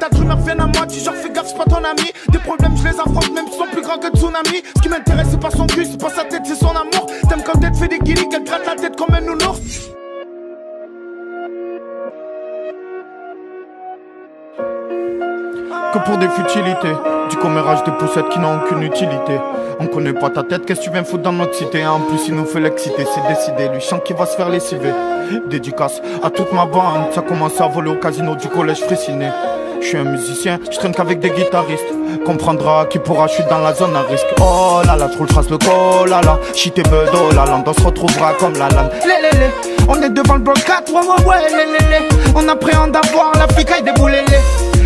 tas de rumeurs viennent à moi, tu genre fais gaffe, c'est pas ton ami. Des problèmes, je les affronte, même s'ils sont plus grands que tsunami. Ce qui m'intéresse, c'est pas son cul, c'est pas sa tête, c'est son amour. T'aimes quand elle te fait des guillis, qu'elle gratte la tête comme un nounours. Que pour des futilités, du commérage de poussettes qui n'ont aucune utilité. On connaît pas ta tête, qu'est-ce que tu viens foutre dans notre cité? En plus il nous fait l'exciter, c'est décidé, lui chante qu'il va se faire lessiver. Dédicace à toute ma bande, ça commence à voler au casino du collège Fraissinet. Je suis un musicien, je traîne qu'avec des guitaristes. Comprendra qui pourra, je suis dans la zone à risque. Oh là là, je roule trace le col, là là. Shit et bud, oh là là, on se retrouvera comme la lame. Lélélé, on est devant le bloc 4, ouais, lélélé. On appréhende à voir la flicaille des boulélé.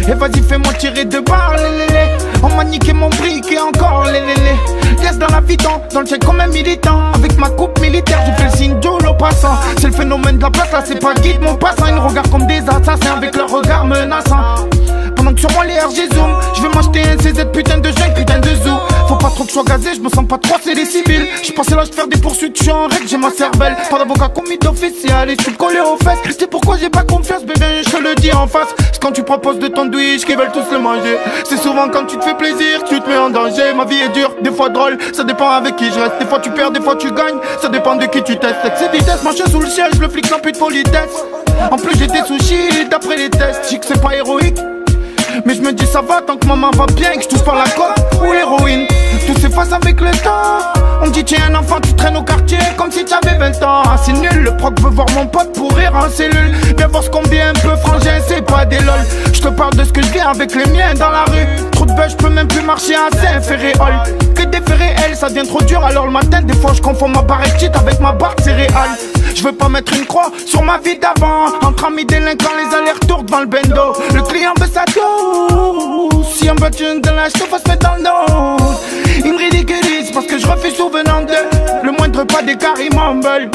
Et vas-y fais-moi tirer de barre, lélélé. On m'a niqué mon brick et encore, lélélé. Yes dans la viton, dans le check comme un militant. Avec ma coupe militaire, je fais le signe de l'eau passant. C'est le phénomène de la place, là c'est pas guide mon passant. Ils nous regardent comme des assassins avec leur regard menaçant. Pendant que sur moi les RG zoom, je vais m'acheter un CZ, putain de jungle, putain de zoo. Faut pas trop que je sois gazé, je me sens pas trop, c'est les civils. J'suis passé l'âge de faire des poursuites, j'suis en règle, j'ai ma cervelle. Pas d'avocat commis d'officiel, et j'suis collé aux fesses. C'est pourquoi j'ai pas confiance, bébé, je te le dis en face. C'est quand tu proposes de sandwich qu'ils veulent tous le manger. C'est souvent quand tu te fais plaisir, tu te mets en danger. Ma vie est dure, des fois drôle, ça dépend avec qui je reste. Des fois tu perds, des fois tu gagnes, ça dépend de qui tu testes. C'est vitesse, marche sous le siège, le flic n'a plus de politesse. En plus j'ai des sushis, d'après les tests, j'sais que c'est pas héroïque. Mais je me dis ça va tant que maman va bien, que je touche par la coque ou l'héroïne. Tout s'efface avec le temps. On me dit tiens un enfant tu traînes au quartier comme si tu avais 20 ans. Ah c'est nul, le proc veut voir mon pote pourrir en cellule. Viens voir ce qu'on vient un peu frangin, c'est pas des lol. Je te parle de ce que je viens avec les miens dans la rue. Trop de buzz, je peux même plus marcher à Saint-Ferréol. Que des elle, ça devient trop dur alors le matin des fois je confonds ma barre petite avec ma barre céréale. Je veux pas mettre une croix sur ma vie d'avant. Entre amis délinquants, les allers-retours devant le bendo. Le client veut sa dose. Si on veut une de la faut se mettre dans le dos. Ils me ridiculisent parce que je refuse souvenant d'eux. Le moindre pas d'écart, ils m'embellent.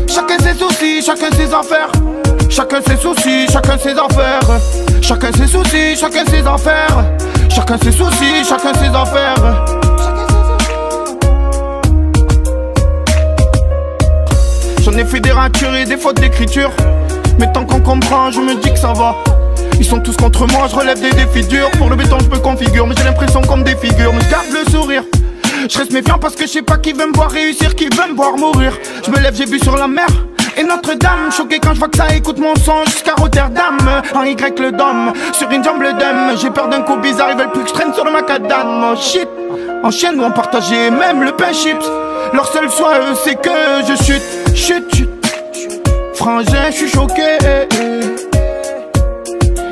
Chacun ses soucis, chacun ses affaires. Chacun ses soucis, chacun ses affaires. Chacun ses soucis, chacun ses affaires. Chacun ses soucis, chacun ses affaires. J'en ai fait des ratures et des fautes d'écriture. Mais tant qu'on comprend, je me dis que ça va. Ils sont tous contre moi, je relève des défis durs. Pour le béton je me configure, mais j'ai l'impression comme des figures. Mais je garde le sourire. Je reste méfiant parce que je sais pas qui veut me voir réussir, qui veut me voir mourir. Je me lève, j'ai vu sur la mer et Notre-Dame. Choqué quand je vois que ça écoute mon son jusqu'à Rotterdam. En Y le dôme, sur une jambe le dème. J'ai peur d'un coup bizarre, ils veulent plus que je traîne sur le macadam. Oh shit, en chaîne où on partageait même le pain chips. Leur seul souhait c'est que je chute. Chut, frangin, je suis choqué.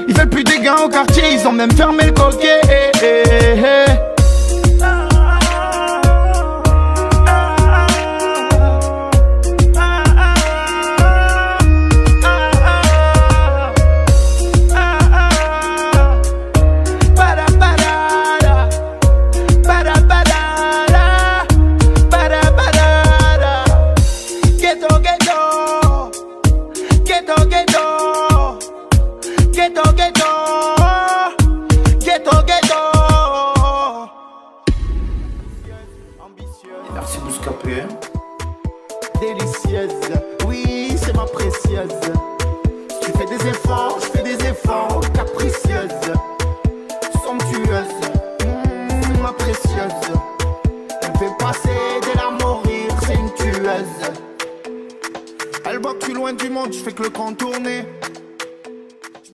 Ils veulent plus des gains au quartier, ils ont même fermé le coquet. Merci Bouscapé. Délicieuse, oui c'est ma précieuse. Tu fais des efforts.